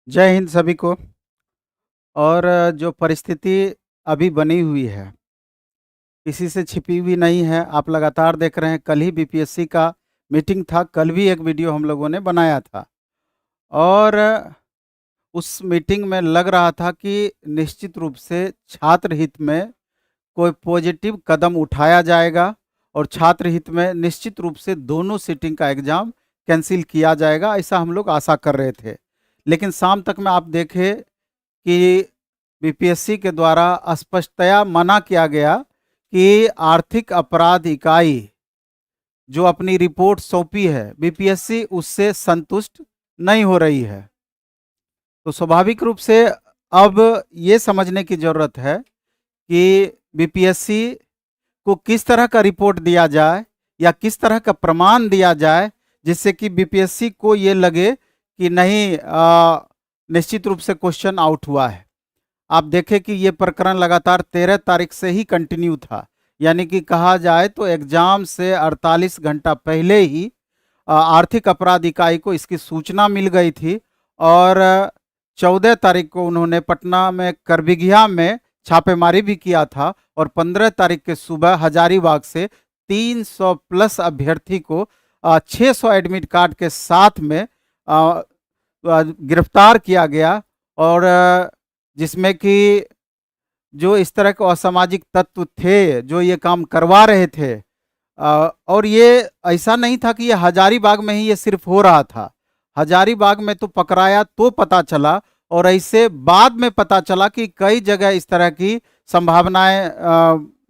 जय हिंद सभी को। और जो परिस्थिति अभी बनी हुई है, किसी से छिपी हुई नहीं है। आप लगातार देख रहे हैं, कल ही बीपीएससी का मीटिंग था, कल भी एक वीडियो हम लोगों ने बनाया था। और उस मीटिंग में लग रहा था कि निश्चित रूप से छात्र हित में कोई पॉजिटिव कदम उठाया जाएगा और छात्र हित में निश्चित रूप से दोनों सीटिंग का एग्ज़ाम कैंसिल किया जाएगा, ऐसा हम लोग आशा कर रहे थे। लेकिन शाम तक में आप देखें कि बीपीएससी के द्वारा स्पष्टतया मना किया गया कि आर्थिक अपराध इकाई जो अपनी रिपोर्ट सौंपी है, बीपीएससी उससे संतुष्ट नहीं हो रही है। तो स्वाभाविक रूप से अब ये समझने की ज़रूरत है कि बीपीएससी को किस तरह का रिपोर्ट दिया जाए या किस तरह का प्रमाण दिया जाए, जिससे कि बीपीएससी को ये लगे कि नहीं, निश्चित रूप से क्वेश्चन आउट हुआ है। आप देखें कि ये प्रकरण लगातार 13 तारीख से ही कंटिन्यू था, यानी कि कहा जाए तो एग्जाम से 48 घंटा पहले ही आर्थिक अपराध इकाई को इसकी सूचना मिल गई थी। और 14 तारीख को उन्होंने पटना में करबिघिया में छापेमारी भी किया था और 15 तारीख के सुबह हजारीबाग से 300 प्लस अभ्यर्थी को 600 एडमिट कार्ड के साथ में गिरफ्तार किया गया। और जिसमें कि जो इस तरह के असामाजिक तत्व थे जो ये काम करवा रहे थे, और ये ऐसा नहीं था कि ये हजारीबाग में ही ये सिर्फ हो रहा था। हजारीबाग में तो पकड़ाया तो पता चला, और ऐसे बाद में पता चला कि कई जगह इस तरह की संभावनाएं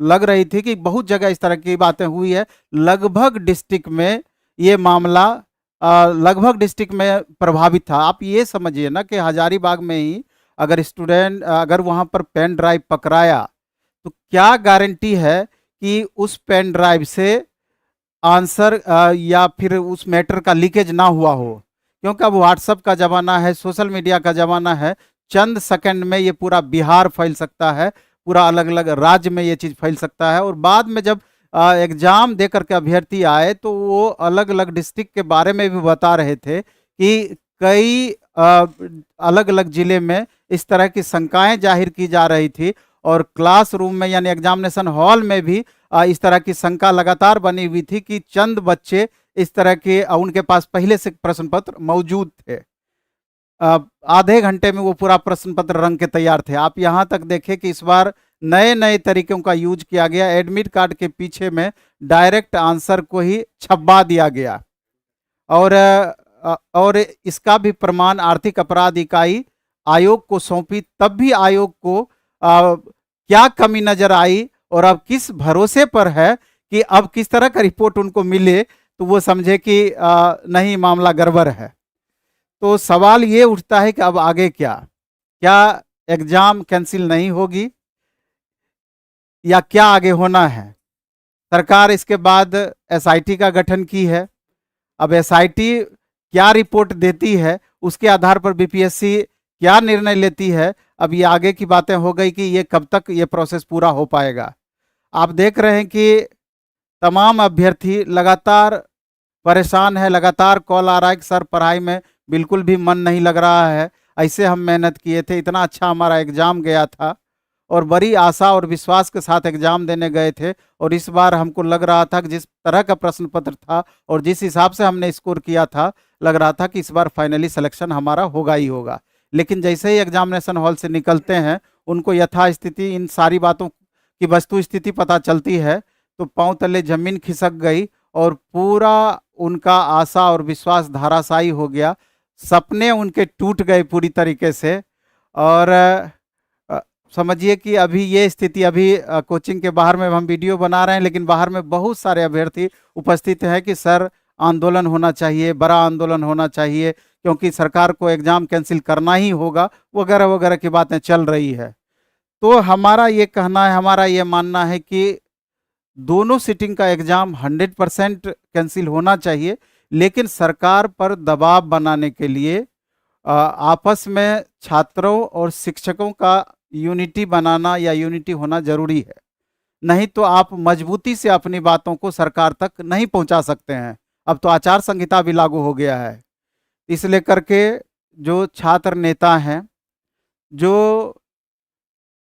लग रही थी कि बहुत जगह इस तरह की बातें हुई है। लगभग डिस्ट्रिक्ट में ये मामला लगभग डिस्ट्रिक्ट में प्रभावित था। आप ये समझिए ना कि हजारीबाग में ही अगर स्टूडेंट अगर वहाँ पर पेन ड्राइव पकड़ाया, तो क्या गारंटी है कि उस पेन ड्राइव से आंसर या फिर उस मैटर का लीकेज ना हुआ हो। क्योंकि अब व्हाट्सएप का ज़माना है, सोशल मीडिया का ज़माना है, चंद सेकंड में ये पूरा बिहार फैल सकता है, पूरा अलग अलग राज्य में ये चीज़ फैल सकता है। और बाद में जब एग्ज़ाम दे करके अभ्यर्थी आए तो वो अलग अलग डिस्ट्रिक्ट के बारे में भी बता रहे थे कि कई अलग अलग ज़िले में इस तरह की शंकाएं जाहिर की जा रही थी, और क्लासरूम में यानी एग्जामिनेशन हॉल में भी इस तरह की शंका लगातार बनी हुई थी कि चंद बच्चे इस तरह के उनके पास पहले से प्रश्न पत्र मौजूद थे। आधे घंटे में वो पूरा प्रश्न पत्र रंग के तैयार थे। आप यहाँ तक देखें कि इस बार नए नए तरीकों का यूज किया गया। एडमिट कार्ड के पीछे में डायरेक्ट आंसर को ही छपवा दिया गया। और इसका भी प्रमाण आर्थिक अपराध इकाई आयोग को सौंपी, तब भी आयोग को क्या कमी नजर आई और अब किस भरोसे पर है कि अब किस तरह का रिपोर्ट उनको मिले तो वो समझे कि नहीं, मामला गड़बड़ है। तो सवाल ये उठता है कि अब आगे क्या क्या एग्जाम कैंसिल नहीं होगी या क्या आगे होना है। सरकार इसके बाद एसआईटी का गठन की है। अब एसआईटी क्या रिपोर्ट देती है, उसके आधार पर बीपीएससी क्या निर्णय लेती है। अब ये आगे की बातें हो गई कि ये कब तक ये प्रोसेस पूरा हो पाएगा। आप देख रहे हैं कि तमाम अभ्यर्थी लगातार परेशान है, लगातार कॉल आ रहा है कि सर पढ़ाई में बिल्कुल भी मन नहीं लग रहा है, ऐसे हम मेहनत किए थे, इतना अच्छा हमारा एग्ज़ाम गया था और बड़ी आशा और विश्वास के साथ एग्ज़ाम देने गए थे, और इस बार हमको लग रहा था कि जिस तरह का प्रश्न पत्र था और जिस हिसाब से हमने स्कोर किया था, लग रहा था कि इस बार फाइनली सिलेक्शन हमारा होगा ही होगा। लेकिन जैसे ही एग्जामिनेशन हॉल से निकलते हैं, उनको यथास्थिति इन सारी बातों की वस्तु स्थिति पता चलती है, तो पांव तले जमीन खिसक गई और पूरा उनका आशा और विश्वास धाराशायी हो गया। सपने उनके टूट गए पूरी तरीके से। और समझिए कि अभी ये स्थिति, अभी कोचिंग के बाहर में हम वीडियो बना रहे हैं, लेकिन बाहर में बहुत सारे अभ्यर्थी उपस्थित हैं कि सर आंदोलन होना चाहिए, बड़ा आंदोलन होना चाहिए, क्योंकि सरकार को एग्ज़ाम कैंसिल करना ही होगा, वगैरह वगैरह की बातें चल रही है। तो हमारा ये कहना है, हमारा ये मानना है कि दोनों सीटिंग का एग्ज़ाम 100% कैंसिल होना चाहिए, लेकिन सरकार पर दबाव बनाने के लिए आपस में छात्रों और शिक्षकों का यूनिटी बनाना या यूनिटी होना जरूरी है। नहीं तो आप मजबूती से अपनी बातों को सरकार तक नहीं पहुंचा सकते हैं। अब तो आचार संहिता भी लागू हो गया है, इसलिए करके जो छात्र नेता हैं, जो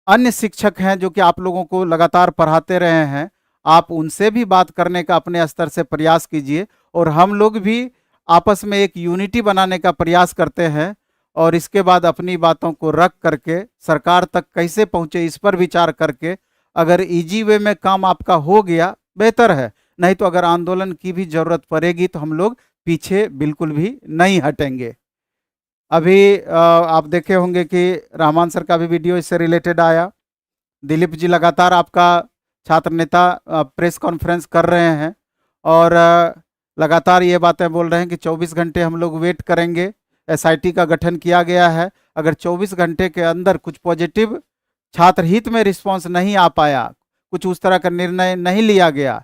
अन्य शिक्षक हैं जो कि आप लोगों को लगातार पढ़ाते रहे हैं, आप उनसे भी बात करने का अपने स्तर से प्रयास कीजिए और हम लोग भी आपस में एक यूनिटी बनाने का प्रयास करते हैं और इसके बाद अपनी बातों को रख करके सरकार तक कैसे पहुंचे इस पर विचार करके अगर इजी वे में काम आपका हो गया बेहतर है, नहीं तो अगर आंदोलन की भी जरूरत पड़ेगी तो हम लोग पीछे बिल्कुल भी नहीं हटेंगे। अभी आप देखे होंगे कि रहमान सर का भी वीडियो इससे रिलेटेड आया। दिलीप जी लगातार आपका छात्र नेता प्रेस कॉन्फ्रेंस कर रहे हैं और लगातार ये बातें बोल रहे हैं कि 24 घंटे हम लोग वेट करेंगे। एसआईटी का गठन किया गया है, अगर 24 घंटे के अंदर कुछ पॉजिटिव छात्र हित में रिस्पांस नहीं आ पाया, कुछ उस तरह का निर्णय नहीं लिया गया,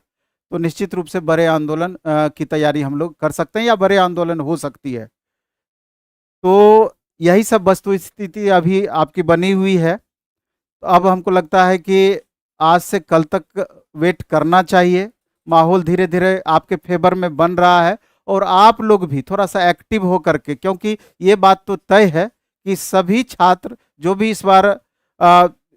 तो निश्चित रूप से बड़े आंदोलन की तैयारी हम लोग कर सकते हैं या बड़े आंदोलन हो सकती है। तो यही सब वस्तु स्थिति अभी आपकी बनी हुई है। तो अब हमको लगता है कि आज से कल तक वेट करना चाहिए। माहौल धीरे धीरे आपके फेवर में बन रहा है और आप लोग भी थोड़ा सा एक्टिव हो करके, क्योंकि ये बात तो तय है कि सभी छात्र जो भी इस बार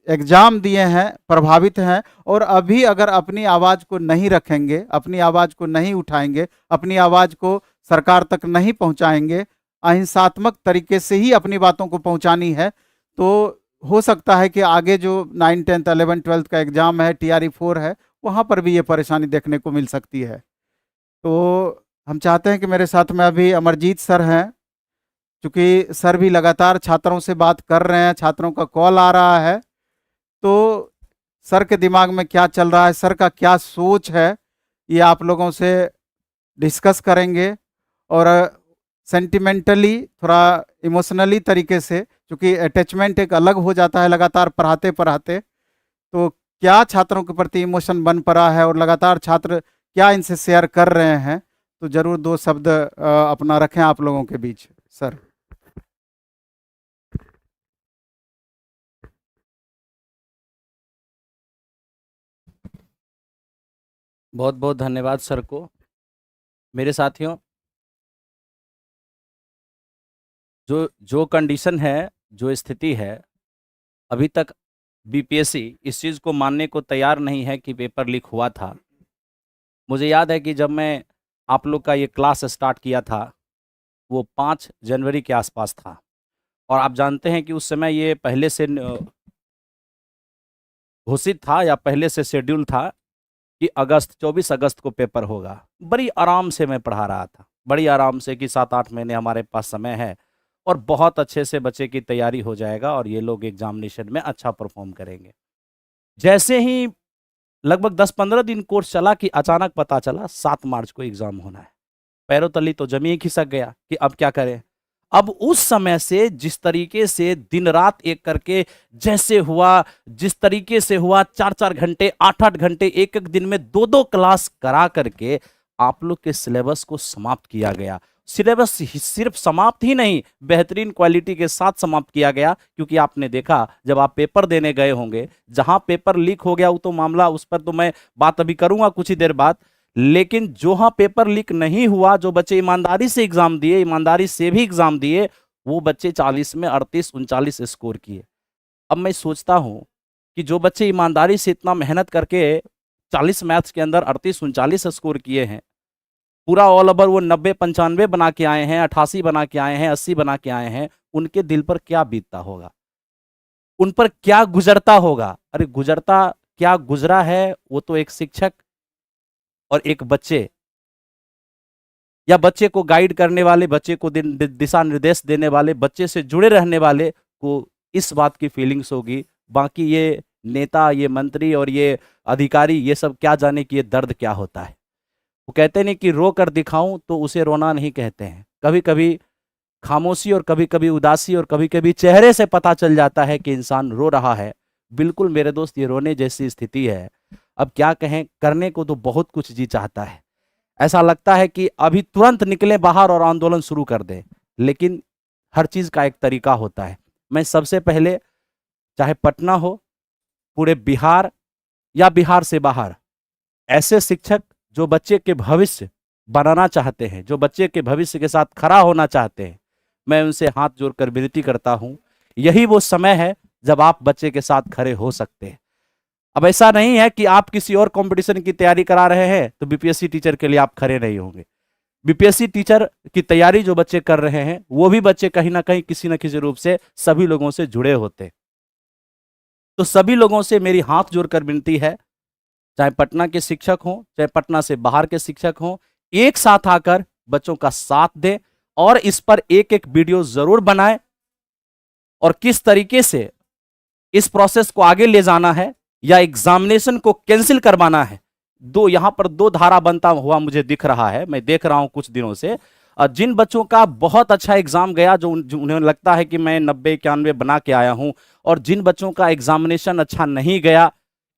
एग्जाम दिए हैं प्रभावित हैं और अभी अगर अपनी आवाज़ को नहीं रखेंगे, अपनी आवाज़ को नहीं उठाएंगे, अपनी आवाज़ को सरकार तक नहीं पहुंचाएंगे, अहिंसात्मक तरीके से ही अपनी बातों को पहुंचानी है, तो हो सकता है कि आगे जो 9, 10, 11, 12 का एग्ज़ाम है, TRE 4 है, वहाँ पर भी ये परेशानी देखने को मिल सकती है। तो हम चाहते हैं कि मेरे साथ में अभी अमरजीत सर हैं, चूँकि सर भी लगातार छात्रों से बात कर रहे हैं, छात्रों का कॉल आ रहा है, तो सर के दिमाग में क्या चल रहा है, सर का क्या सोच है, ये आप लोगों से डिस्कस करेंगे और सेंटिमेंटली थोड़ा इमोशनली तरीके से, क्योंकि अटैचमेंट एक अलग हो जाता है लगातार पढ़ाते पढ़ाते, तो क्या छात्रों के प्रति इमोशन बन पड़ा है और लगातार छात्र क्या इनसे शेयर कर रहे हैं, तो जरूर 2 शब्द अपना रखें आप लोगों के बीच। सर। बहुत बहुत धन्यवाद सर को। मेरे साथियों, जो जो कंडीशन है, जो स्थिति है, अभी तक बीपीएससी इस चीज़ को मानने को तैयार नहीं है कि पेपर लीक हुआ था। मुझे याद है कि जब मैं आप लोग का ये क्लास स्टार्ट किया था, वो 5 जनवरी के आसपास था और आप जानते हैं कि उस समय ये पहले से घोषित था या पहले से शेड्यूल था कि 24 अगस्त को पेपर होगा। बड़ी आराम से मैं पढ़ा रहा था, बड़ी आराम से, कि 7-8 महीने हमारे पास समय है और बहुत अच्छे से बच्चे की तैयारी हो जाएगा और ये लोग एग्जामिनेशन में अच्छा परफॉर्म करेंगे। जैसे ही लगभग 10-15 दिन कोर्स चला कि अचानक पता चला 7 मार्च को एग्जाम होना है। पैरों तली तो जमी खिसक गया कि अब क्या करें। अब उस समय से जिस तरीके से दिन रात एक करके जैसे हुआ, जिस तरीके से हुआ, 4-4 घंटे, 8-8 घंटे, एक-एक दिन में 2-2 क्लास करा करके आप लोग के सिलेबस को समाप्त किया गया। सिलेबस सिर्फ समाप्त ही नहीं, बेहतरीन क्वालिटी के साथ समाप्त किया गया, क्योंकि आपने देखा जब आप पेपर देने गए होंगे, जहां पेपर लीक हो गया वो तो मामला, उस पर तो मैं बात अभी करूंगा कुछ ही देर बाद, लेकिन जहां पेपर लीक नहीं हुआ, जो बच्चे ईमानदारी से एग्जाम दिए, ईमानदारी से भी एग्जाम दिए, वो बच्चे 40 में 38-39 स्कोर किए। अब मैं सोचता हूं कि जो बच्चे ईमानदारी से इतना मेहनत करके 40 मैथ्स के अंदर 38-39 स्कोर किए हैं, पूरा ऑल ओवर वो 90-95 बना के आए हैं, 88 बना के आए हैं, 80 बना के आए हैं, उनके दिल पर क्या बीतता होगा, उन पर क्या गुजरता होगा। अरे गुजरता क्या गुजरा है, वो तो एक शिक्षक और एक बच्चे या बच्चे को गाइड करने वाले, बच्चे को दिशा निर्देश देने वाले, बच्चे से जुड़े रहने वाले को इस बात की फीलिंग्स होगी। बाकी ये नेता, ये मंत्री और ये अधिकारी, ये सब क्या जाने कि ये दर्द क्या होता है। वो कहते नहीं कि रो कर दिखाऊं तो उसे रोना नहीं कहते हैं। कभी कभी खामोशी और कभी कभी उदासी और कभी कभी चेहरे से पता चल जाता है कि इंसान रो रहा है। बिल्कुल मेरे दोस्त, ये रोने जैसी स्थिति है। अब क्या कहें, करने को तो बहुत कुछ जी चाहता है, ऐसा लगता है कि अभी तुरंत निकले बाहर और आंदोलन शुरू कर दें, लेकिन हर चीज का एक तरीका होता है। मैं सबसे पहले, चाहे पटना हो, पूरे बिहार या बिहार से बाहर, ऐसे शिक्षक जो बच्चे के भविष्य बनाना चाहते हैं, जो बच्चे के भविष्य के साथ खड़ा होना चाहते हैं, मैं उनसे हाथ जोड़कर विनती करता हूं, यही वो समय है जब आप बच्चे के साथ खड़े हो सकते हैं। अब ऐसा नहीं है कि आप किसी और कंपटीशन की तैयारी करा रहे हैं तो बीपीएससी टीचर के लिए आप खड़े नहीं होंगे। बीपीएससी टीचर की तैयारी जो बच्चे कर रहे हैं वो भी बच्चे कहीं ना कहीं किसी न किसी रूप से सभी लोगों से जुड़े होते हैं। तो सभी लोगों से मेरी हाथ जोड़कर विनती है, चाहे पटना के शिक्षक हों, चाहे पटना से बाहर के शिक्षक हों, एक साथ आकर बच्चों का साथ दें और इस पर एक एक वीडियो जरूर बनाएं और किस तरीके से इस प्रोसेस को आगे ले जाना है या एग्जामिनेशन को कैंसिल करवाना है। यहां पर दो धारा बनता हुआ मुझे दिख रहा है, मैं देख रहा हूं कुछ दिनों से। जिन बच्चों का बहुत अच्छा एग्जाम गया, जो उन्हें लगता है कि मैं 90-91 बना के आया हूं, और जिन बच्चों का एग्जामिनेशन अच्छा नहीं गया,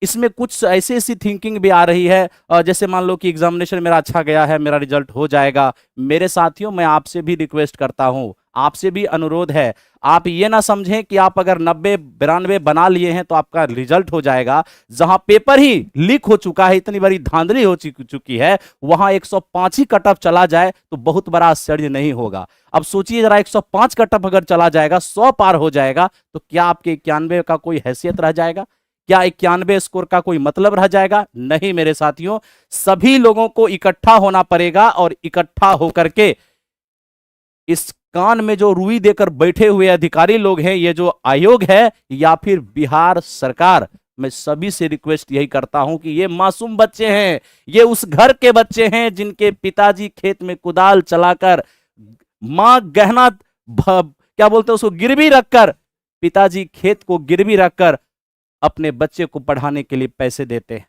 इसमें कुछ ऐसी थिंकिंग भी आ रही है, जैसे मान लो कि एग्जामिनेशन मेरा अच्छा गया है, मेरा रिजल्ट हो जाएगा। मेरे साथियों, मैं आपसे भी रिक्वेस्ट करता हूं, आपसे भी अनुरोध है, आप ये ना समझें कि आप अगर 90-92 बना लिए हैं तो आपका रिजल्ट हो जाएगा। जहां पेपर ही लीक हो चुका है, इतनी बड़ी धांधली हो चुकी है, वहां 105 ही कट ऑफ चला जाए तो बहुत बड़ा आश्चर्य नहीं होगा। अब सोचिए जरा, 105 कट ऑफ अगर चला जाएगा, 100 पार हो जाएगा, तो क्या आपके 91 का कोई हैसियत रह जाएगा? क्या 91 स्कोर का कोई मतलब रह जाएगा? नहीं मेरे साथियों, सभी लोगों को इकट्ठा होना पड़ेगा और इकट्ठा होकर के इस कान में जो रुई देकर बैठे हुए अधिकारी लोग हैं, ये जो आयोग है या फिर बिहार सरकार, मैं सभी से रिक्वेस्ट यही करता हूं कि ये मासूम बच्चे हैं, ये उस घर के बच्चे हैं जिनके पिताजी खेत में कुदाल चलाकर, मां गहना क्या बोलते हैं उसको, गिरवी रखकर, पिताजी खेत को गिरवी रखकर अपने बच्चे को पढ़ाने के लिए पैसे देते हैं।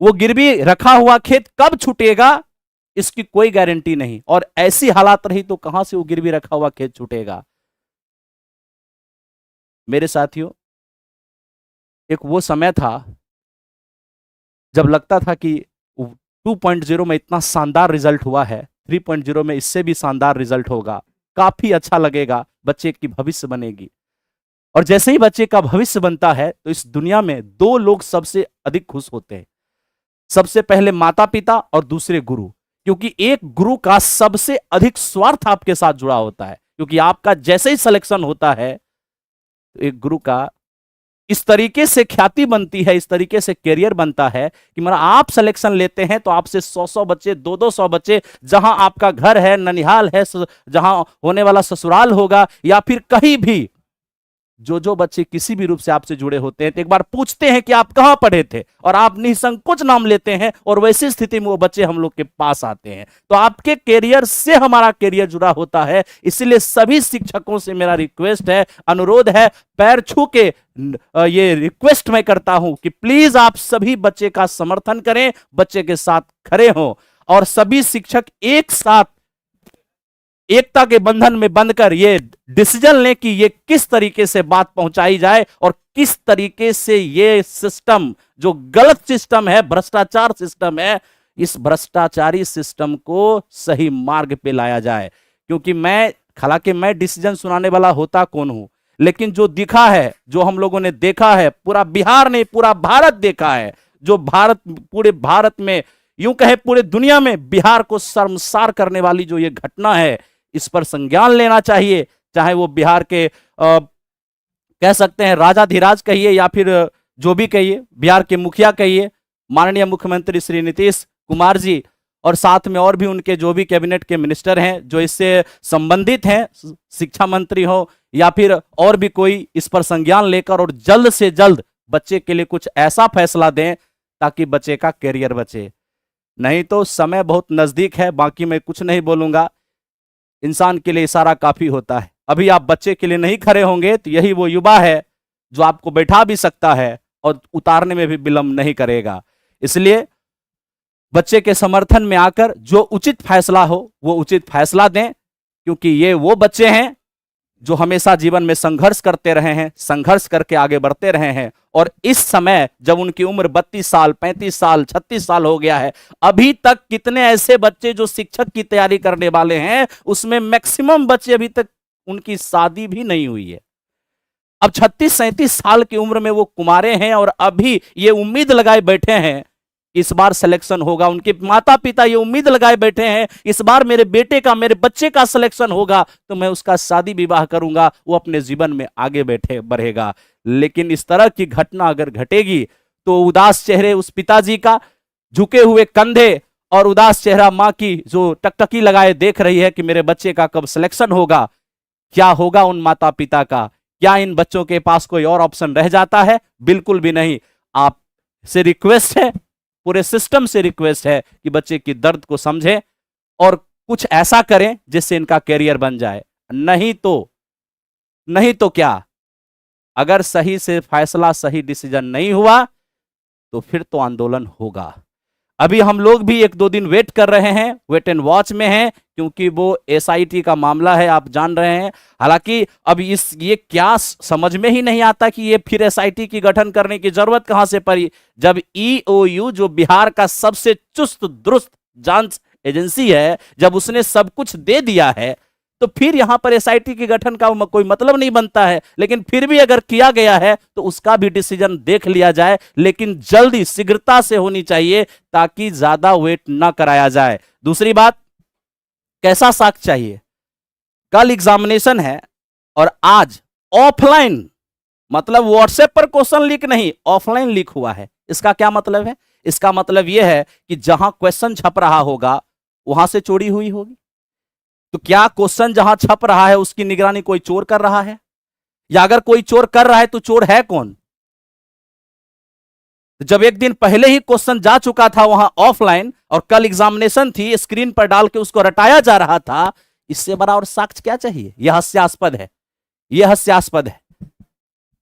वो गिरवी रखा हुआ खेत कब छूटेगा इसकी कोई गारंटी नहीं, और ऐसी हालात रही तो कहां से वो गिरवी रखा हुआ खेत छूटेगा। मेरे साथियों, एक वो समय था जब लगता था कि 2.0 में इतना शानदार रिजल्ट हुआ है, 3.0 में इससे भी शानदार रिजल्ट होगा, काफी अच्छा लगेगा, बच्चे की भविष्य बनेगी। और जैसे ही बच्चे का भविष्य बनता है तो इस दुनिया में दो लोग सबसे अधिक खुश होते हैं, सबसे पहले माता पिता और दूसरे गुरु। क्योंकि एक गुरु का सबसे अधिक स्वार्थ आपके साथ जुड़ा होता है, क्योंकि आपका जैसे ही सिलेक्शन होता है तो एक गुरु का इस तरीके से ख्याति बनती है, इस तरीके से कैरियर बनता है कि मतलब आप सिलेक्शन लेते हैं तो आपसे 100-100 बच्चे, 200-200 बच्चे, जहां आपका घर है, ननिहाल है, जहां होने वाला ससुराल होगा, या फिर कहीं भी जो बच्चे किसी भी रूप से आपसे जुड़े होते हैं तो एक बार पूछते हैं कि आप कहां पढ़े थे, और आप निसंकोच नाम लेते हैं, और वैसी स्थिति में वो बच्चे हम लोग के पास आते हैं। तो आपके कैरियर से हमारा कैरियर जुड़ा होता है। इसलिए सभी शिक्षकों से मेरा रिक्वेस्ट है, अनुरोध है, पैर छू के ये रिक्वेस्ट मैं करता हूं कि प्लीज आप सभी बच्चे का समर्थन करें, बच्चे के साथ खड़े हों, और सभी शिक्षक एक साथ एकता के बंधन में बंधकर ये डिसीजन लें कि ये किस तरीके से बात पहुंचाई जाए और किस तरीके से ये सिस्टम, जो गलत सिस्टम है, भ्रष्टाचार सिस्टम है, इस भ्रष्टाचारी सिस्टम को सही मार्ग पे लाया जाए। क्योंकि हालांकि मैं डिसीजन सुनाने वाला होता कौन हूं, लेकिन जो दिखा है, जो हम लोगों ने देखा है, पूरा बिहार ने, पूरा भारत देखा है, जो पूरे भारत में, यूं कहे पूरे दुनिया में बिहार को शर्मसार करने वाली जो ये घटना है, इस पर संज्ञान लेना चाहिए। चाहे वो बिहार के कह सकते हैं राजाधिराज कहिए या फिर जो भी कहिए, बिहार के मुखिया कहिए, माननीय मुख्यमंत्री श्री नीतीश कुमार जी, और साथ में और भी उनके जो भी कैबिनेट के मिनिस्टर हैं जो इससे संबंधित हैं, शिक्षा मंत्री हो या फिर और भी कोई, इस पर संज्ञान लेकर और जल्द से जल्द बच्चे के लिए कुछ ऐसा फैसला दें ताकि बच्चे का कैरियर बचे। नहीं तो समय बहुत नजदीक है। बाकी मैं कुछ नहीं बोलूंगा, इंसान के लिए इशारा काफी होता है। अभी आप बच्चे के लिए नहीं खड़े होंगे तो यही वो युवा है जो आपको बैठा भी सकता है और उतारने में भी विलंब नहीं करेगा। इसलिए बच्चे के समर्थन में आकर जो उचित फैसला हो वो उचित फैसला दें, क्योंकि ये वो बच्चे हैं जो हमेशा जीवन में संघर्ष करते रहे हैं, संघर्ष करके आगे बढ़ते रहे हैं, और इस समय जब उनकी उम्र 32 साल, 35 साल, 36 साल हो गया है, अभी तक कितने ऐसे बच्चे जो शिक्षक की तैयारी करने वाले हैं, उसमें मैक्सिमम बच्चे अभी तक उनकी शादी भी नहीं हुई है। अब 36-37 साल की उम्र में वो कुमारे हैं और अभी ये उम्मीद लगाए बैठे हैं इस बार सिलेक्शन होगा, उनके माता पिता ये उम्मीद लगाए बैठे हैं इस बार मेरे बेटे का, मेरे बच्चे का सिलेक्शन होगा तो मैं उसका शादी विवाह करूंगा, वो अपने जीवन में आगे बैठे बढ़ेगा। लेकिन इस तरह की घटना अगर घटेगी तो उदास चेहरे उस पिताजी का, झुके हुए कंधे और उदास चेहरा मां की जो टकटकी लगाए देख रही है कि मेरे बच्चे का कब सिलेक्शन होगा, क्या होगा उन माता पिता का? क्या इन बच्चों के पास कोई और ऑप्शन रह जाता है? बिल्कुल भी नहीं। आप से रिक्वेस्ट है, पूरे सिस्टम से रिक्वेस्ट है कि बच्चे की दर्द को समझें और कुछ ऐसा करें जिससे इनका कैरियर बन जाए। नहीं तो क्या, अगर सही से फैसला, सही डिसीजन नहीं हुआ तो फिर तो आंदोलन होगा। अभी हम लोग भी 1-2 दिन वेट कर रहे हैं, वेट एंड वॉच में हैं, क्योंकि वो एसआईटी का मामला है, आप जान रहे हैं। हालांकि अब ये क्या समझ में ही नहीं आता कि ये फिर एसआईटी की गठन करने की जरूरत कहां से पड़ी, जब ईओयू जो बिहार का सबसे चुस्त दुरुस्त जांच एजेंसी है, जब उसने सब कुछ दे दिया है तो फिर यहां पर एसआईटी के गठन का कोई मतलब नहीं बनता है। लेकिन फिर भी अगर किया गया है तो उसका भी डिसीजन देख लिया जाए, लेकिन जल्दी शीघ्रता से होनी चाहिए ताकि ज्यादा वेट ना कराया जाए। दूसरी बात, कैसा साक्ष्य चाहिए? कल एग्जामिनेशन है और आज ऑफलाइन, मतलब व्हाट्सएप पर क्वेश्चन लीक नहीं, ऑफलाइन लीक हुआ है। इसका क्या मतलब है? इसका मतलब यह है कि जहां क्वेश्चन छप रहा होगा वहां से चोरी हुई होगी। तो क्या क्वेश्चन जहां छप रहा है उसकी निगरानी कोई चोर कर रहा है? या अगर कोई चोर कर रहा है तो चोर है कौन? जब एक दिन पहले ही क्वेश्चन जा चुका था वहां ऑफलाइन और कल एग्जामिनेशन थी, स्क्रीन पर डाल के उसको रटाया जा रहा था, इससे बड़ा और साक्ष्य क्या चाहिए? यह हास्यास्पद है, यह हास्यास्पद है।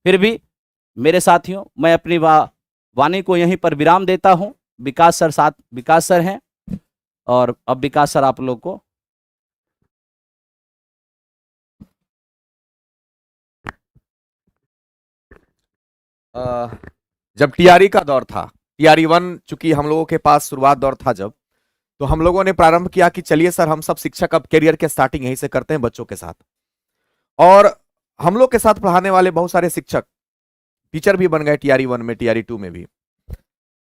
फिर भी मेरे साथियों, मैं अपनी वाणी को यहीं पर विराम देता हूं। विकास सर हैं और अब विकास सर आप लोग को जब टीआरई का दौर था, टीआरई 1 चूंकि हम लोगों के पास शुरुआत दौर था जब, तो हम लोगों ने प्रारंभ किया कि चलिए सर हम सब शिक्षक अब करियर के स्टार्टिंग यहीं से करते हैं बच्चों के साथ। और हम लोग के साथ पढ़ाने वाले बहुत सारे शिक्षक टीचर भी बन गए टीआरई 1 में, टीआरई 2 में भी।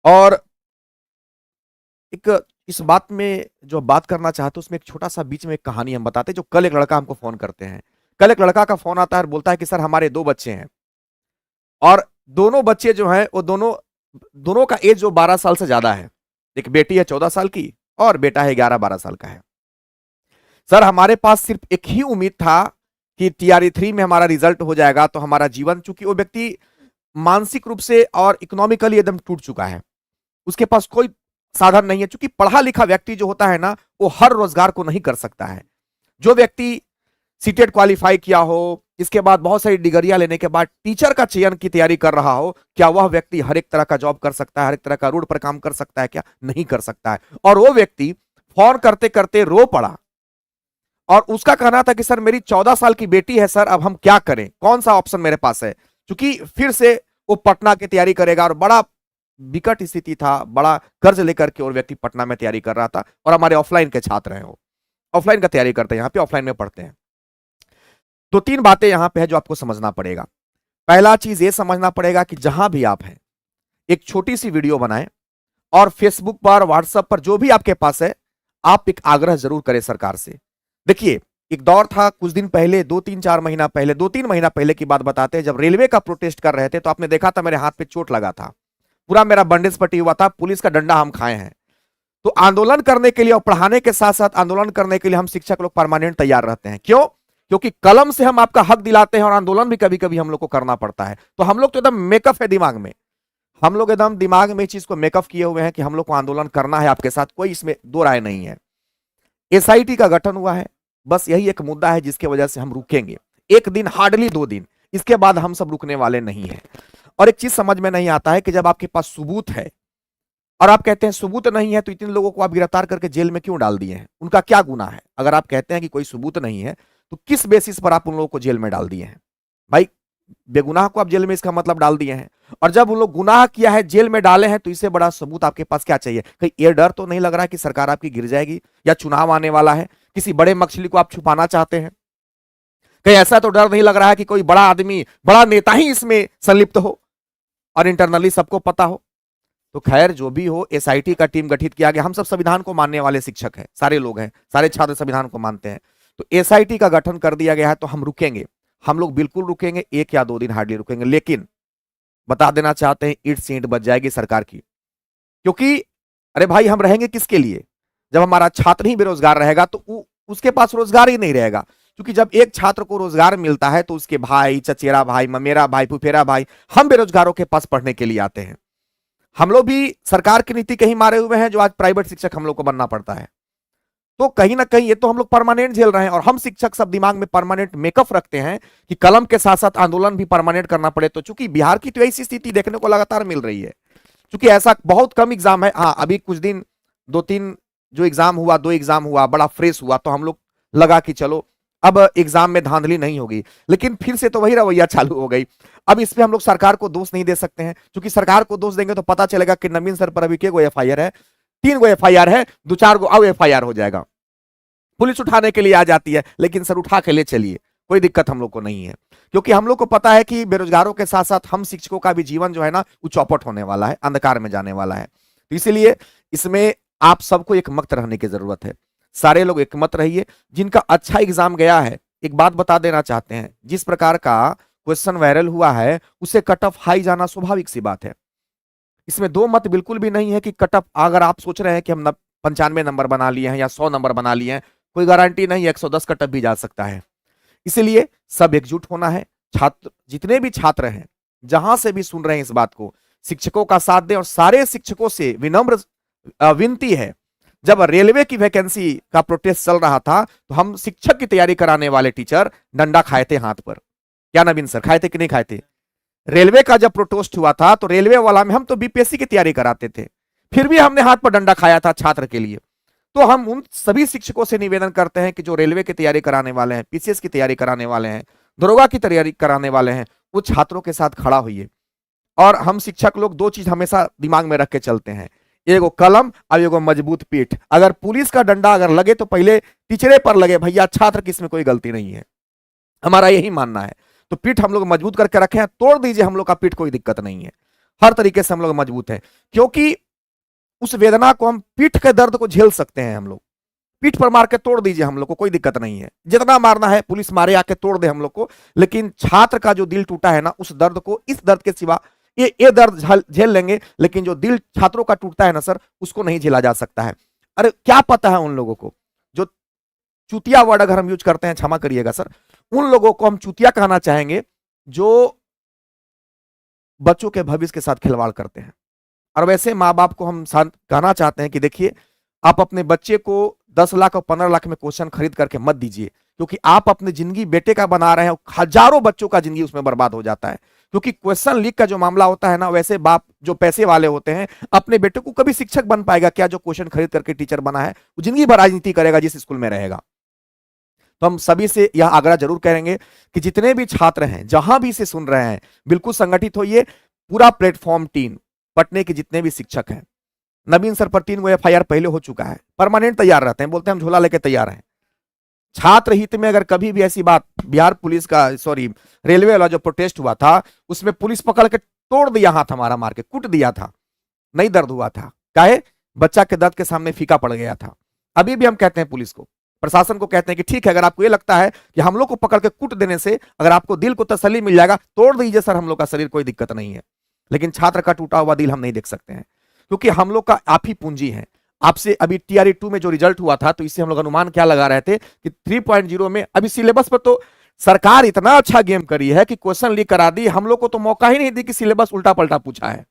और एक इस बात में जो बात करना चाहते उसमें एक छोटा सा बीच में एक कहानी हम बताते हैं। जो कल एक लड़का हमको फोन करते हैं, कल एक लड़का का फोन आता है और बोलता है कि सर हमारे 2 बच्चे हैं और दोनों बच्चे जो हैं वो दोनों का एज जो 12 साल से ज्यादा है। एक बेटी है 14 साल की और बेटा है 11-12 साल का है। सर हमारे पास सिर्फ एक ही उम्मीद था कि टीआरई 3 में हमारा रिजल्ट हो जाएगा तो हमारा जीवन, चूंकि वो व्यक्ति मानसिक रूप से और इकोनॉमिकली एकदम टूट चुका है, उसके पास कोई साधन नहीं है। चूंकि पढ़ा लिखा व्यक्ति जो होता है ना, वो हर रोजगार को नहीं कर सकता है। जो व्यक्ति सीटेट क्वालिफाई किया हो, इसके बाद बहुत सारी डिग्रियां लेने के बाद टीचर का चयन की तैयारी कर रहा हो, क्या वह व्यक्ति हर एक तरह का जॉब कर सकता है, हर एक तरह का रोड पर काम कर सकता है? क्या नहीं कर सकता है। और वो व्यक्ति फोन करते करते रो पड़ा और उसका कहना था कि सर मेरी 14 साल की बेटी है सर, अब हम क्या करें, कौन सा ऑप्शन मेरे पास है? क्योंकि फिर से वो पटना की तैयारी करेगा और बड़ा विकट स्थिति था, बड़ा कर्ज लेकर के और व्यक्ति पटना में तैयारी कर रहा था। और हमारे ऑफलाइन के छात्र हैं, वो ऑफलाइन का तैयारी करते हैं, यहाँ पे ऑफलाइन में पढ़ते हैं। तो 3 बातें यहां पे है जो आपको समझना पड़ेगा। पहला चीज ये समझना पड़ेगा कि जहां भी आप हैं एक छोटी सी वीडियो बनाएं और फेसबुक पर, व्हाट्सएप पर, जो भी आपके पास है, आप एक आग्रह जरूर करें सरकार से। देखिए एक दौर था कुछ दिन पहले, 2-3-4 महीना पहले, 2-3 महीना पहले की बात बताते हैं, जब रेलवे का प्रोटेस्ट कर रहे थे तो आपने देखा था मेरे हाथ पे चोट लगा था, पूरा मेरा बैंडेज पटी हुआ था, पुलिस का डंडा हम खाए हैं। तो आंदोलन करने के लिए और पढ़ाने के साथ साथ आंदोलन करने के लिए हम शिक्षक लोग परमानेंट तैयार रहते हैं। क्यों? क्योंकि कलम से हम आपका हक दिलाते हैं और आंदोलन भी कभी कभी हम लोग को करना पड़ता है। तो हम लोग तो एकदम मेकअप है दिमाग में, हम लोग एकदम दिमाग में इस चीज को मेकअप किए हुए हैं कि हम लोग को आंदोलन करना है आपके साथ, कोई इसमें दो राय नहीं है। एसआईटी का गठन हुआ है, बस यही एक मुद्दा है जिसके वजह से हम रुकेंगे 1 दिन, हार्डली 2 दिन, इसके बाद हम सब रुकने वाले नहीं है। और एक चीज समझ में नहीं आता है कि जब आपके पास सबूत है और आप कहते हैं सबूत नहीं है, तो इतने लोगों को आप गिरफ्तार करके जेल में क्यों डाल दिए हैं? उनका क्या गुनाह है? अगर आप कहते हैं कि कोई सबूत नहीं है तो किस बेसिस पर आप उन लोगों को जेल में डाल दिए हैं? भाई बेगुनाह को आप जेल में, इसका मतलब डाल दिए हैं। और जब उन लोग गुनाह किया है, जेल में डाले हैं, तो इससे बड़ा सबूत आपके पास क्या चाहिए? कहीं ये डर तो नहीं लग रहा है कि सरकार आपकी गिर जाएगी या चुनाव आने वाला है, किसी बड़े मछली को आप छुपाना चाहते हैं? कहीं ऐसा तो डर नहीं लग रहा है कि कोई बड़ा आदमी, बड़ा नेता ही इसमें संलिप्त हो और इंटरनली सबको पता हो? तो खैर जो भी हो, एसआईटी का टीम गठित किया गया। हम सब संविधान को मानने वाले शिक्षक हैं, सारे लोग हैं, सारे छात्र संविधान को मानते हैं। तो एसआईटी का गठन कर दिया गया है, तो हम रुकेंगे, हम लोग बिल्कुल रुकेंगे, 1 या 2 दिन हार्डली रुकेंगे। लेकिन बता देना चाहते हैं, ईंट से ईंट बच जाएगी सरकार की। क्योंकि अरे भाई, हम रहेंगे किसके लिए? जब हमारा छात्र ही बेरोजगार रहेगा तो उसके पास रोजगार ही नहीं रहेगा। क्योंकि जब एक छात्र को रोजगार मिलता है तो उसके भाई, चचेरा भाई, ममेरा भाई, फुफेरा भाई, हम बेरोजगारों के पास पढ़ने के लिए आते हैं। हम लोग भी सरकार की नीति कहीं मारे हुए हैं, जो आज प्राइवेट शिक्षक हम लोग को बनना पड़ता है। तो कहीं ना कहीं ये तो हम लोग परमानेंट झेल रहे हैं, और हम शिक्षक सब दिमाग में परमानेंट मेकअप रखते हैं कि कलम के साथ साथ आंदोलन भी परमानेंट करना पड़े। तो चूंकि बिहार की तो ऐसी स्थिति देखने को लगातार मिल रही है, क्योंकि ऐसा बहुत कम एग्जाम है। हाँ, अभी कुछ दिन 2-3 जो एग्जाम हुआ, 2 एग्जाम हुआ, बड़ा फ्रेश हुआ, तो हम लोग लगा कि चलो अब एग्जाम में धांधली नहीं होगी। लेकिन फिर से तो वही रवैया चालू हो गई। अब इस पे हम लोग सरकार को दोष नहीं दे सकते हैं, क्योंकि सरकार को दोष देंगे तो पता चलेगा कि नवीन सर पर अभी के गो एफआईआर है, 3 गो एफआईआर है, 2-4 गो अब एफआईआर हो जाएगा। पुलिस उठाने के लिए आ जाती है, लेकिन सर उठा के ले चलिए, कोई दिक्कत हम लोग को नहीं है। क्योंकि हम लोग को पता है कि बेरोजगारों के साथ साथ हम शिक्षकों का भी जीवन जो है ना, वो चौपट होने वाला है, अंधकार में जाने वाला है। तो इसीलिए इसमें आप सबको एकमत रहने की जरूरत है। सारे लोग एकमत रहिए। जिनका अच्छा एग्जाम गया है, एक बात बता देना चाहते हैं, जिस प्रकार का क्वेश्चन वायरल हुआ है, उससे कट ऑफ हाई जाना स्वाभाविक सी बात है। इसमें 2 मत बिल्कुल भी नहीं है कि कट ऑफ, अगर आप सोच रहे हैं कि हम 95 नंबर बना लिए हैं या 100 नंबर बना लिए हैं, कोई गारंटी नहीं, 110 कट ऑफ भी जा सकता है। इसलिए सब एकजुट होना है। छात्र, जितने भी छात्र हैं, जहां से भी सुन रहे हैं इस बात को, शिक्षकों का साथ दें। और सारे शिक्षकों से विनम्र विनती है, जब रेलवे की वैकेंसी का प्रोटेस्ट चल रहा था, तो हम शिक्षक की तैयारी कराने वाले टीचर डंडा खाए थे हाथ पर। क्या नवीन सर, खाए थे कि नहीं खाए थे? रेलवे का जब प्रोटेस्ट हुआ था, तो रेलवे वाला में हम तो बीपीएससी की तैयारी कराते थे, फिर भी हमने हाथ पर डंडा खाया था छात्र के लिए। तो हम उन सभी शिक्षकों से निवेदन करते हैं कि जो रेलवे की तैयारी कराने वाले हैं, पीसीएस की तैयारी कराने वाले हैं, दरोगा की तैयारी कराने वाले हैं, वो छात्रों के साथ खड़ा होइए। और हम शिक्षक लोग 2 चीज हमेशा दिमाग में रख के चलते हैं, एगो कलम और एगो मजबूत पीठ। अगर पुलिस का डंडा अगर लगे तो पहले टीचरे पर लगे, भैया छात्र की इसमें कोई गलती नहीं है, हमारा यही मानना है। तो पीठ हम लोग मजबूत करके रखे हैं, तोड़ दीजिए हम लोग का पीठ, कोई दिक्कत नहीं है। हर तरीके से हम लोग मजबूत हैं, क्योंकि उस वेदना को, हम पीठ के दर्द को झेल सकते हैं। हम लोग पीठ पर मार के तोड़ दीजिए, हम लोग को कोई दिक्कत नहीं है। जितना मारना है पुलिस मारे, आके तोड़ दे हम लोग को। लेकिन छात्र का जो दिल टूटा है ना, उस दर्द को, इस दर्द के सिवा ये दर्द झेल लेंगे, लेकिन जो दिल छात्रों का टूटता है ना सर, उसको नहीं झेला जा सकता है। अरे क्या पता है उन लोगों को, जो चूतिया वर्ड अगर हम यूज करते हैं, क्षमा करिएगा सर, उन लोगों को हम चूतिया कहना चाहेंगे जो बच्चों के भविष्य के साथ खिलवाड़ करते हैं। और वैसे माँ बाप को हम कहना चाहते हैं कि देखिए, आप अपने बच्चे को 10 लाख और 15 लाख में क्वेश्चन खरीद करके मत दीजिए, क्योंकि आप अपनी जिंदगी बेटे का बना रहे हैं, हजारों बच्चों का जिंदगी उसमें बर्बाद हो जाता है। क्योंकि क्वेश्चन लीक का जो मामला होता है ना, वैसे बाप जो पैसे वाले होते हैं, अपने बेटे को कभी शिक्षक बन पाएगा क्या? जो क्वेश्चन खरीद करके टीचर बना है, वो जिंदगी भर राजनीति करेगा जिस स्कूल में रहेगा। तो हम सभी से यह आग्रह जरूर करेंगे कि जितने भी छात्र हैं, जहां भी से सुन रहे हैं, बिल्कुल संगठित होइए। पूरा प्लेटफॉर्म टीम, पटने के जितने भी शिक्षक हैं, नवीन सर पर 3 गो एफआईआर पहले हो चुका है, परमानेंट तैयार रहते हैं, बोलते हैं हम झोला लेके तैयार हैं। छात्र हित में अगर कभी भी ऐसी बात, बिहार पुलिस का, सॉरी रेलवे वाला जो प्रोटेस्ट हुआ था, उसमें पुलिस पकड़ के तोड़ दिया, हाथ हमारा मार के कूट दिया था, नहीं दर्द हुआ था। काहे? बच्चा के दर्द के सामने फीका पड़ गया था। अभी भी हम कहते हैं पुलिस को, प्रशासन को कहते हैं कि ठीक है, अगर आपको ये लगता है कि हम लोग को पकड़ के कूट देने से अगर आपको दिल को तसल्ली मिल जाएगा, तोड़ दीजिए सर हम लोग का शरीर, कोई दिक्कत नहीं है। लेकिन छात्र का टूटा हुआ दिल हम नहीं देख सकते हैं, क्योंकि हम लोग का आप ही पूंजी है। आपसे अभी टीआरई 2 में जो रिजल्ट हुआ था, तो इससे हम लोग अनुमान क्या लगा रहे थे कि 3.0 में अभी सिलेबस पर तो सरकार इतना अच्छा गेम करी है कि क्वेश्चन लीक करा दी, हम लोग को तो मौका ही नहीं दी कि सिलेबस उल्टा पलटा पूछा है।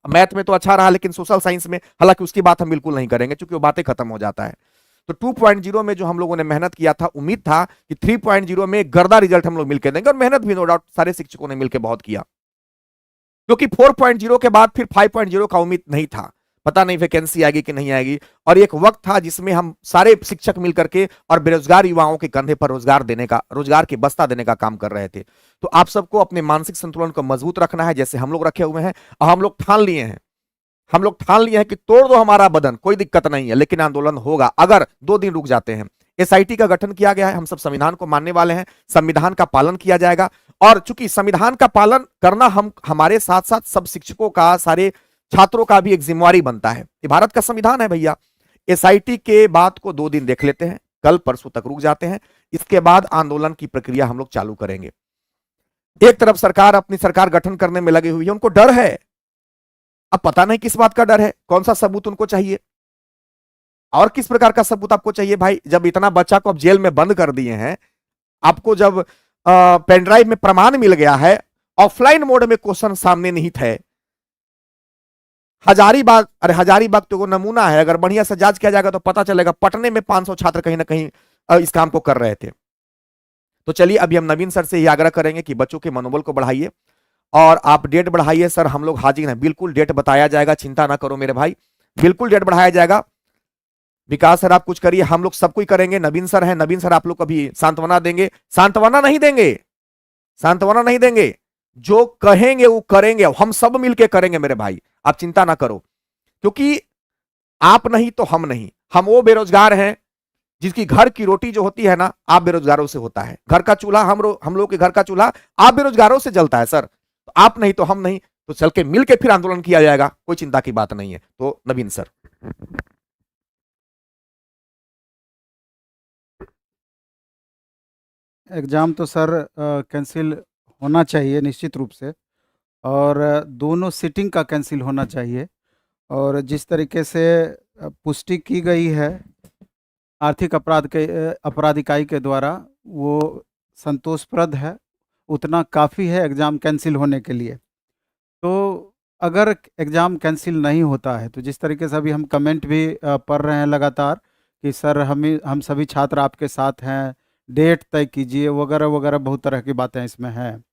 मैथ में तो अच्छा रहा, लेकिन सोशल साइंस में, हालांकि उसकी बात हम बिल्कुल नहीं करेंगे क्योंकि वो बातें खत्म हो जाता है। तो 2.0 में जो हम लोगों ने मेहनत किया था, उम्मीद था कि 3.0 में गर्दा रिजल्ट हम लोग मिलकर देंगे, और मेहनत भी नो डाउट सारे शिक्षकों ने मिलकर बहुत किया। क्योंकि 4.0 के बाद फिर 5.0 का उम्मीद नहीं था, पता नहीं वैकेंसी आएगी कि नहीं आएगी। और एक वक्त था जिसमें हम सारे शिक्षक मिलकर के और बेरोजगार युवाओं के कंधे पर रोजगार की बस्ता देने का काम कर रहे थे। तो आप सबको अपने मानसिक संतुलन को मजबूत रखना है, जैसे हम लोग रखे हुए हैं। और हम लोग ठान लिए हैं कि तोड़ दो हमारा बदन, कोई दिक्कत नहीं है, लेकिन आंदोलन होगा अगर 2 दिन रुक जाते हैं। एसआईटी का गठन किया गया है, हम सब संविधान को मानने वाले हैं, संविधान का पालन किया जाएगा। और चूंकि संविधान का पालन करना हमारे साथ साथ सब शिक्षकों का, सारे छात्रों का भी एक जिम्मेवारी बनता है। ये भारत का संविधान है भैया। एसआईटी के बात को 2 दिन देख लेते हैं, कल परसों तक रुक जाते हैं, इसके बाद आंदोलन की प्रक्रिया हम लोग चालू करेंगे। एक तरफ सरकार अपनी सरकार गठन करने में लगी हुई है, उनको डर है। अब पता नहीं किस बात का डर है, कौन सा सबूत उनको चाहिए और किस प्रकार का सबूत आपको चाहिए भाई। जब इतना बच्चा को अब जेल में बंद कर दिए हैं, आपको जब पेनड्राइव में प्रमाण मिल गया है, ऑफलाइन मोड में क्वेश्चन सामने नहीं थे। हजारीबाग, अरे हजारीबाग तो वो नमूना है, अगर बढ़िया से जांच किया जाएगा तो पता चलेगा पटने में 500 छात्र कहीं ना कहीं इस काम को कर रहे थे। तो चलिए अभी हम नवीन सर से ये आग्रह करेंगे कि बच्चों के मनोबल को बढ़ाइए और आप डेट बढ़ाइए। सर हम लोग हाजिर हैं, बिल्कुल डेट बताया जाएगा, चिंता ना करो मेरे भाई, बिल्कुल डेट बढ़ाया जाएगा। विकास सर आप कुछ करिए, हम लोग सब कुछ करेंगे। नवीन सर है, नवीन सर आप लोग कभी सांत्वना देंगे? सांत्वना नहीं देंगे, सांत्वना नहीं देंगे, जो कहेंगे वो करेंगे, हम सब मिलके करेंगे मेरे भाई, आप चिंता ना करो। क्योंकि आप नहीं तो हम नहीं, हम वो बेरोजगार हैं जिसकी घर की रोटी जो होती है ना, आप बेरोजगारों से होता है। घर का चूल्हा, हम लोग के घर का चूल्हा आप बेरोजगारों से जलता है सर। तो आप नहीं तो हम नहीं, तो चल के मिल के फिर आंदोलन किया जाएगा, कोई चिंता की बात नहीं है। तो नवीन सर। एग्ज़ाम तो सर कैंसिल होना चाहिए निश्चित रूप से, और दोनों सिटिंग का कैंसिल होना चाहिए। और जिस तरीके से पुष्टि की गई है आर्थिक अपराध इकाई के द्वारा, वो संतोषप्रद है, उतना काफ़ी है एग्ज़ाम कैंसिल होने के लिए। तो अगर एग्ज़ाम कैंसिल नहीं होता है, तो जिस तरीके से अभी हम कमेंट भी पढ़ रहे हैं लगातार कि सर हम सभी छात्र आपके साथ हैं, डेट तय कीजिए वगैरह वगैरह, बहुत तरह की बातें इसमें हैं।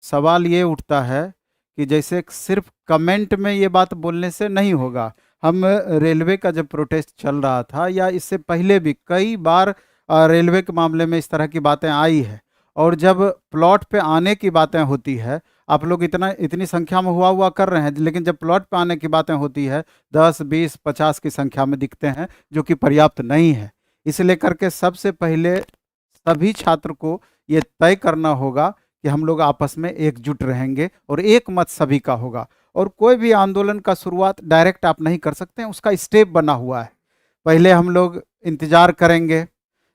सवाल ये उठता है कि जैसे सिर्फ कमेंट में ये बात बोलने से नहीं होगा। हम रेलवे का जब प्रोटेस्ट चल रहा था, या इससे पहले भी कई बार रेलवे के मामले में इस तरह की बातें आई है, और जब प्लॉट पे आने की बातें होती है, आप लोग इतनी संख्या में हुआ कर रहे हैं, लेकिन जब प्लॉट पे आने की बातें होती है 10, 20, 50 की संख्या में दिखते हैं, जो कि पर्याप्त नहीं है। इसलिए करके सबसे पहले सभी छात्र को ये तय करना होगा कि हम लोग आपस में एकजुट रहेंगे और एक मत सभी का होगा। और कोई भी आंदोलन का शुरुआत डायरेक्ट आप नहीं कर सकते हैं, उसका स्टेप बना हुआ है। पहले हम लोग इंतज़ार करेंगे,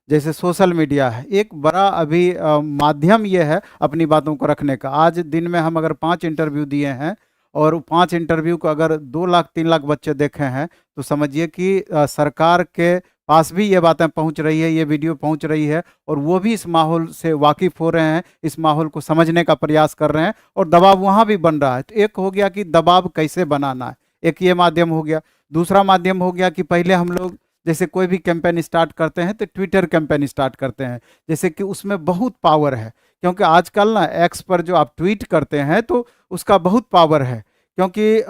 जैसे सोशल मीडिया है एक बड़ा अभी माध्यम ये है अपनी बातों को रखने का। आज दिन में हम अगर 5 इंटरव्यू दिए हैं, और 5 इंटरव्यू को अगर 2 लाख 3 लाख बच्चे देखे हैं, तो समझिए कि सरकार के पास भी ये बातें पहुंच रही है, ये वीडियो पहुंच रही है, और वो भी इस माहौल से वाकिफ़ हो रहे हैं, इस माहौल को समझने का प्रयास कर रहे हैं, और दबाव वहाँ भी बन रहा है। तो एक हो गया कि दबाव कैसे बनाना है, एक ये माध्यम हो गया। दूसरा माध्यम हो गया कि पहले हम लोग जैसे कोई भी कैंपेन स्टार्ट करते हैं तो ट्विटर कैंपेन स्टार्ट करते हैं, जैसे कि उसमें बहुत पावर है। क्योंकि आजकल ना एक्स पर जो आप ट्वीट करते हैं तो उसका बहुत पावर है, क्योंकि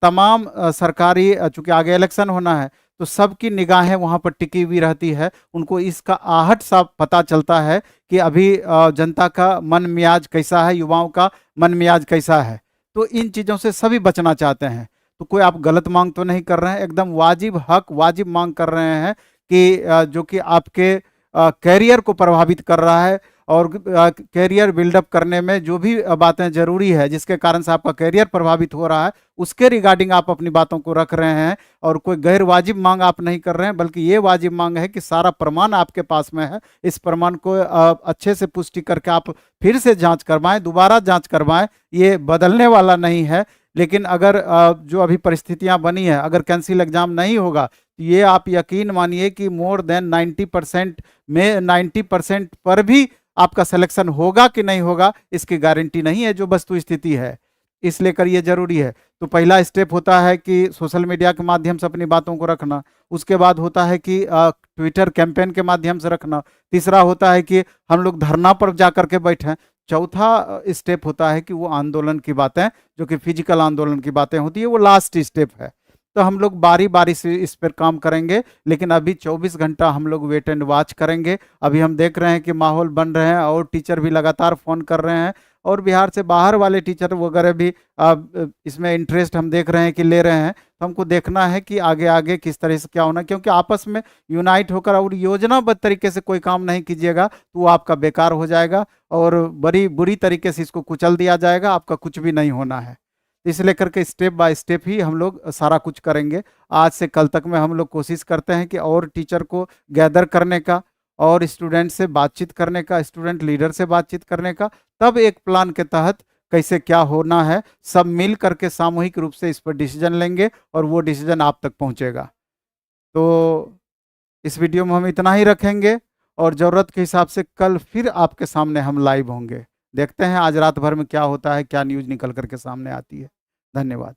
तमाम सरकारी, चूँकि आगे इलेक्शन होना है, तो सबकी निगाहें वहाँ पर टिकी हुई रहती है। उनको इसका आहट सा पता चलता है कि अभी जनता का मन मियाज कैसा है, युवाओं का मन मियाज कैसा है। तो इन चीज़ों से सभी बचना चाहते हैं। तो कोई आप गलत मांग तो नहीं कर रहे हैं, एकदम वाजिब हक वाजिब मांग कर रहे हैं कि जो कि आपके कैरियर को प्रभावित कर रहा है, और कैरियर बिल्डअप करने में जो भी बातें ज़रूरी है जिसके कारण से आपका कैरियर प्रभावित हो रहा है, उसके रिगार्डिंग आप अपनी बातों को रख रहे हैं। और कोई गैर वाजिब मांग आप नहीं कर रहे हैं, बल्कि ये वाजिब मांग है कि सारा प्रमाण आपके पास में है, इस प्रमाण को अच्छे से पुष्टि करके आप फिर से जांच करवाएं, दोबारा जांच करवाएं। ये बदलने वाला नहीं है। लेकिन अगर जो अभी परिस्थितियां बनी है, अगर कैंसिल एग्जाम नहीं होगा, तो ये आप यकीन मानिए कि मोर देन 90% में 90% पर भी आपका सिलेक्शन होगा कि नहीं होगा, इसकी गारंटी नहीं है, जो वस्तु स्थिति है। इसलिए कर ये जरूरी है। तो पहला स्टेप होता है कि सोशल मीडिया के माध्यम से अपनी बातों को रखना, उसके बाद होता है कि ट्विटर कैंपेन के माध्यम से रखना, तीसरा होता है कि हम लोग धरना पर जा करके बैठें, चौथा स्टेप होता है कि वो आंदोलन की बातें, जो कि फिजिकल आंदोलन की बातें होती है, वो लास्ट स्टेप है। तो हम लोग बारी बारी से इस पर काम करेंगे, लेकिन अभी 24 घंटा हम लोग वेट एंड वॉच करेंगे। अभी हम देख रहे हैं कि माहौल बन रहे हैं, और टीचर भी लगातार फ़ोन कर रहे हैं, और बिहार से बाहर वाले टीचर वगैरह भी इसमें इंटरेस्ट हम देख रहे हैं कि ले रहे हैं। तो हमको देखना है कि आगे आगे किस तरह से क्या होना, क्योंकि आपस में यूनाइट होकर और योजनाबद्ध तरीके से कोई काम नहीं कीजिएगा तो वो आपका बेकार हो जाएगा, और बड़ी बुरी तरीके से इसको कुचल दिया जाएगा, आपका कुछ भी नहीं होना है। इस लेकर के स्टेप बाय स्टेप ही हम लोग सारा कुछ करेंगे। आज से कल तक में हम लोग कोशिश करते हैं कि और टीचर को गैदर करने का, और स्टूडेंट से बातचीत करने का, स्टूडेंट लीडर से बातचीत करने का, तब एक प्लान के तहत कैसे क्या होना है सब मिल करके सामूहिक रूप से इस पर डिसीजन लेंगे और वो डिसीजन आप तक पहुंचेगा। तो इस वीडियो में हम इतना ही रखेंगे और ज़रूरत के हिसाब से कल फिर आपके सामने हम लाइव होंगे। देखते हैं आज रात भर में क्या होता है, क्या न्यूज़ निकल करके सामने आती है। धन्यवाद।